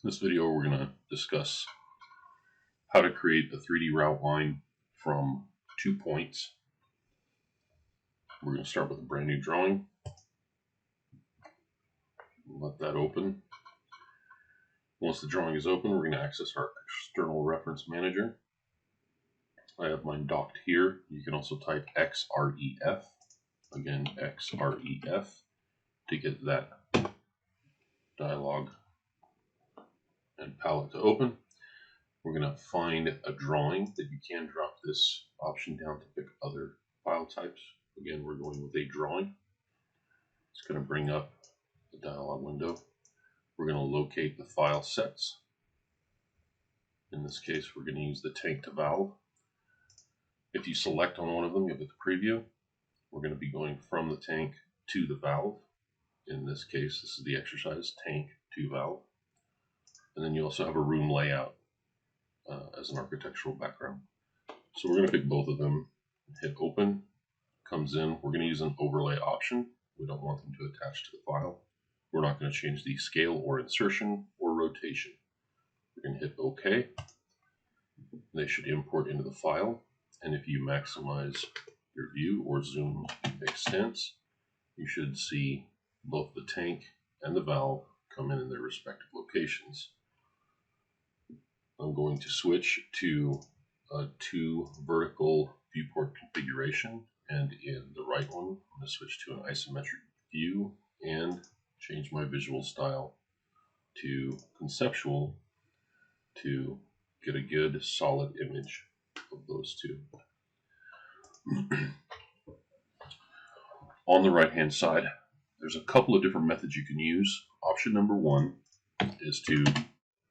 In this video, we're going to discuss how to create a 3D route line from 2 points. We're going to start with a brand new drawing. Let that open. Once the drawing is open, we're going to access our external reference manager. I have mine docked here. You can also type XREF, again XREF, to get that dialog and palette to open. We're going to find a drawing that you can drop this option down to pick other file types. Again, we're going with a drawing. It's going to bring up the dialog window. We're going to locate the file sets. In this case, we're going to use the tank to valve. If you select on one of them, you'll get the preview. We're going to be going from the tank to the valve. In this case, this is the exercise, tank to valve. And then you also have a room layout as an architectural background. So we're going to pick both of them, hit open, comes in. We're going to use an overlay option. We don't want them to attach to the file. We're not going to change the scale or insertion or rotation. We're going to hit OK. They should import into the file. And if you maximize your view or zoom extents, you should see both the tank and the valve come in their respective locations. I'm going to switch to a 2 vertical viewport configuration, and in the right one, I'm going to switch to an isometric view and change my visual style to conceptual to get a good solid image of those two. On the right hand side, there's a couple of different methods you can use. Option number 1 is to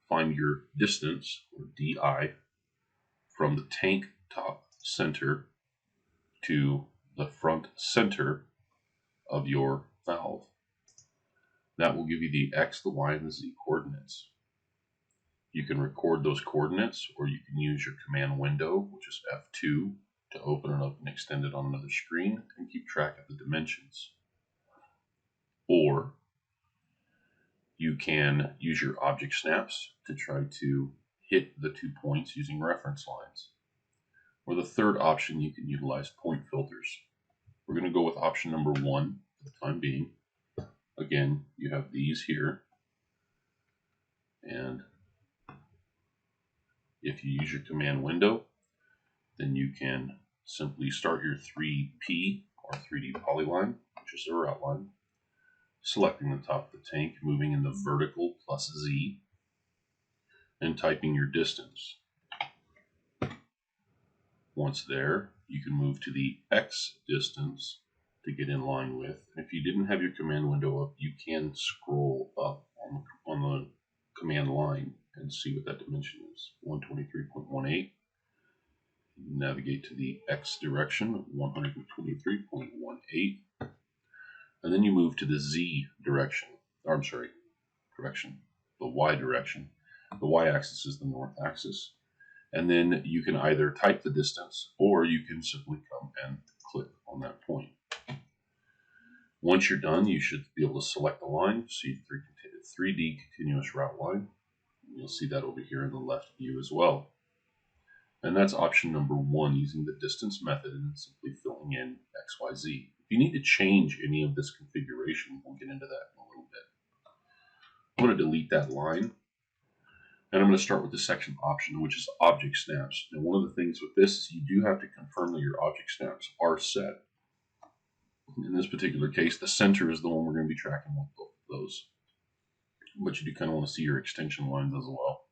find your distance, or DI, from the tank top center to the front center of your valve. That will give you the X, the Y, and the Z coordinates. You can record those coordinates, or you can use your command window, which is F2, to open it up and extend it on another screen and keep track of the dimensions. Or you can use your object snaps to try to hit the 2 points using reference lines. Or the third option, you can utilize point filters. We're going to go with option number 1 for the time being. Again, you have these here. And if you use your command window, then you can simply start your 3P or 3D polyline, which is a route line, selecting the top of the tank, moving in the vertical plus Z, and typing your distance. Once there, you can move to the X distance to get in line with. And if you didn't have your command window up, you can scroll up on the command line and see what that dimension is, 123.18. Navigate to the X direction, 123.18. And then you move to the Z direction, the Y direction. The Y axis is the north axis. And then you can either type the distance, or you can simply come and click on that point. Once you're done, you should be able to select the line, see 3D continuous route line. You'll see that over here in the left view as well. And that's option number 1, using the distance method and simply filling in X, Y, Z. If you need to change any of this configuration, we'll get into that in a little bit. I'm going to delete that line, and I'm going to start with the section option, which is object snaps. Now, one of the things with this is you do have to confirm that your object snaps are set. In this particular case, the center is the one we're going to be tracking with both of those. But you do kind of want to see your extension lines as well.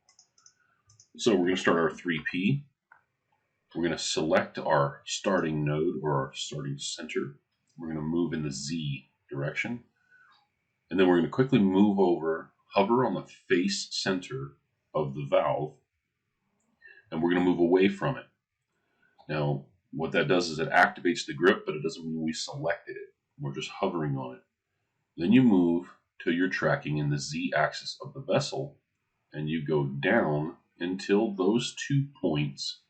So we're going to start our 3P. We're going to select our starting node, or our starting center. We're going to move in the Z direction. And then we're going to quickly move over, hover on the face center of the valve, and we're going to move away from it. Now, what that does is it activates the grip, but it doesn't mean we selected it. We're just hovering on it. Then you move till you're tracking in the Z axis of the vessel, and you go down until those 2 points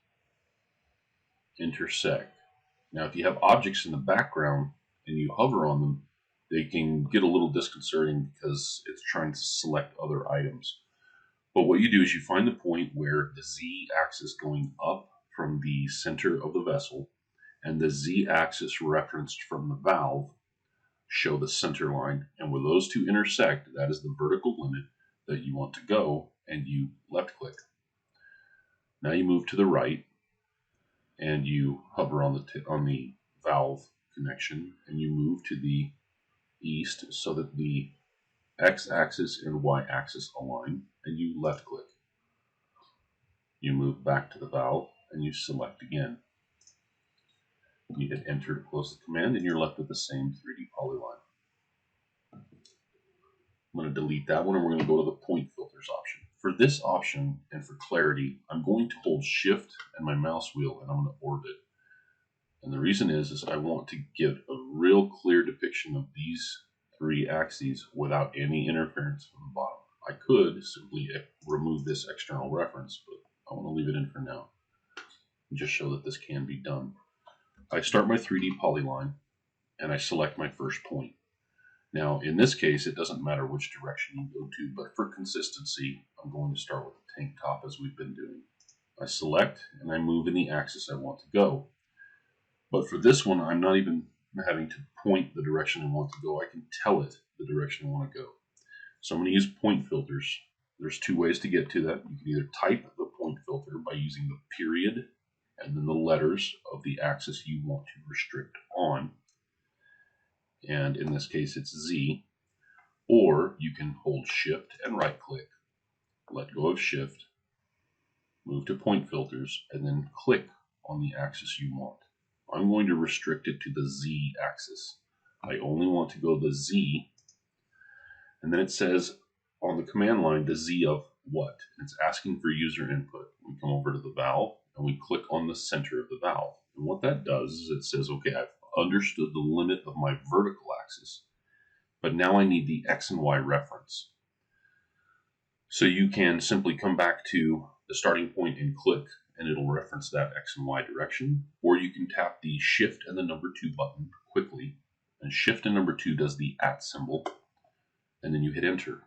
intersect. Now, if you have objects in the background and you hover on them, they can get a little disconcerting because it's trying to select other items. But what you do is you find the point where the z-axis going up from the center of the vessel and the z-axis referenced from the valve show the center line, and where those two intersect, that is the vertical limit that you want to go, and you left click. Now you move to the right and you hover on the valve connection and you move to the east so that the x-axis and y-axis align, and you left click. You move back to the valve and you select again. You hit enter to close the command and you're left with the same 3D polyline. I'm going to delete that one and we're going to go to the point filters option. For this option and for clarity, I'm going to hold shift and my mouse wheel and I'm going to orbit. And the reason is I want to get a real clear depiction of these three axes without any interference from the bottom. I could simply remove this external reference, but I want to leave it in for now and just show that this can be done. I start my 3D polyline and I select my first point. Now, in this case, it doesn't matter which direction you go to, but for consistency, I'm going to start with the tank top as we've been doing. I select and I move in the axis I want to go. But for this one, I'm not even having to point the direction I want to go. I can tell it the direction I want to go. So I'm going to use point filters. There's two ways to get to that. You can either type the point filter by using the period and then the letters of the axis you want to restrict on. And in this case, it's Z. Or you can hold shift and right click, let go of shift, move to point filters, and then click on the axis you want. I'm going to restrict it to the Z axis. I only want to go the Z, and then it says on the command line, the Z of what? It's asking for user input. We come over to the valve and we click on the center of the valve. And what that does is it says, okay, I've understood the limit of my vertical axis, but now I need the X and Y reference. So you can simply come back to the starting point and click, and it'll reference that X and Y direction, or you can tap the shift and the number 2 button quickly, and shift and number 2 does the @ symbol, and then you hit enter.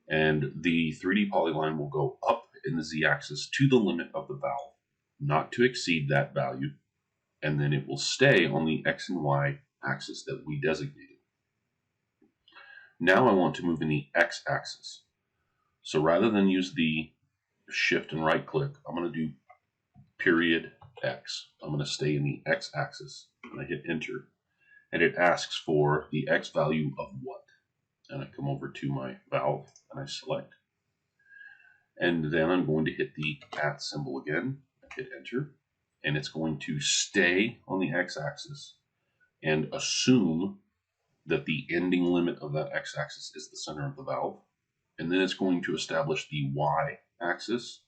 And the 3D polyline will go up in the z-axis to the limit of the valve, not to exceed that value, and then it will stay on the X and Y axis that we designated. Now I want to move in the X axis. So rather than use the shift and right click, I'm going to do period X. I'm going to stay in the X axis, and I hit enter, and it asks for the X value of what? And I come over to my valve and I select, and then I'm going to hit the @ symbol again, hit enter, and it's going to stay on the X axis and assume that the ending limit of that X axis is the center of the valve, and then it's going to establish the Y axis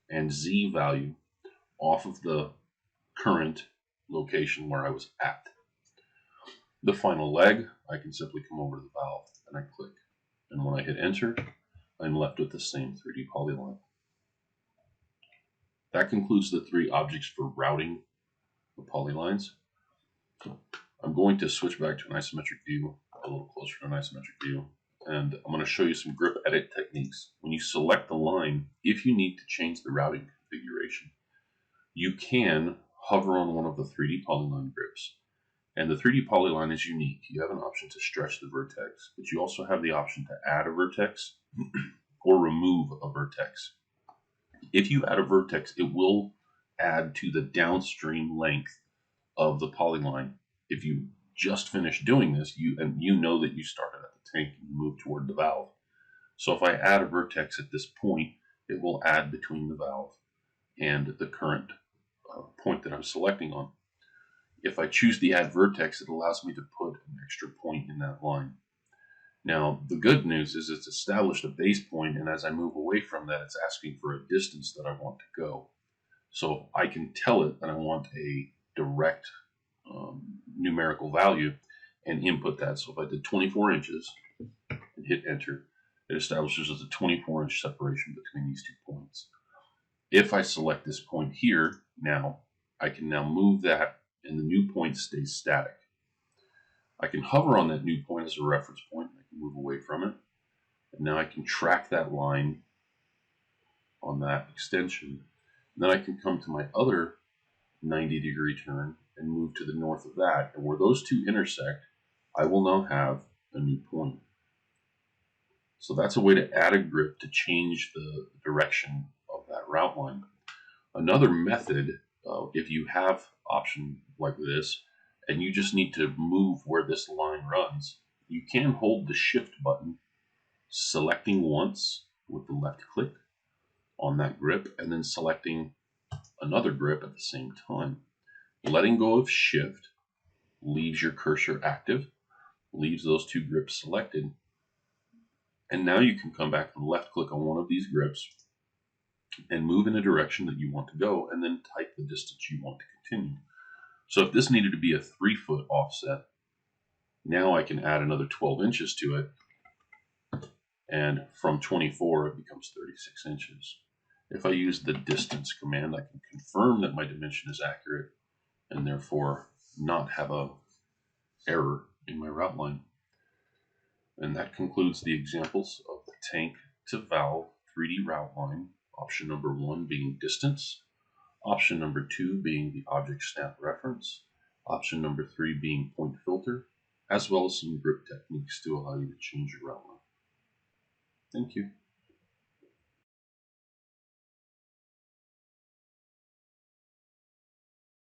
and Z value off of the current location where I was at. The final leg, I can simply come over to the valve and I click. And when I hit enter, I'm left with the same 3D polyline. That concludes the 3 objects for routing the polylines. I'm going to switch back to an isometric view, a little closer to an isometric view, and I'm going to show you some grip edit techniques. When you select the line, if you need to change the routing configuration, you can hover on one of the 3D polyline grips. And the 3D polyline is unique. You have an option to stretch the vertex, but you also have the option to add a vertex or remove a vertex. If you add a vertex, it will add to the downstream length of the polyline. If you just finished doing this, you know that you started at the tank and moved toward the valve. So if I add a vertex at this point, it will add between the valve and the current point that I'm selecting on. If I choose the add vertex, it allows me to put an extra point in that line. Now, the good news is it's established a base point, and as I move away from that, it's asking for a distance that I want to go. So I can tell it that I want a direct numerical value and input that. So if I did 24 inches and hit enter, it establishes a 24-inch separation between these 2 points. If I select this point here, now I can now move that and the new point stays static. I can hover on that new point as a reference point. I can move away from it. And now I can track that line on that extension. Then I can come to my other 90-degree turn and move to the north of that. And where those two intersect, I will now have a new point. So that's a way to add a grip to change the direction of that route line. Another method, if you have option like this, and you just need to move where this line runs, you can hold the shift button, selecting once with the left click on that grip, and then selecting another grip at the same time. Letting go of shift leaves your cursor active, leaves those two grips selected, and now you can come back and left click on one of these grips and move in a direction that you want to go, and then type the distance you want to continue. So if this needed to be a 3-foot offset, now I can add another 12 inches to it, and from 24 it becomes 36 inches. If I use the distance command, I can confirm that my dimension is accurate and therefore not have a error in my route line. And that concludes the examples of the tank to valve 3D route line, option number 1 being distance, option number 2 being the object snap reference, option number 3 being point filter, as well as some grip techniques to allow you to change your route line. Thank you.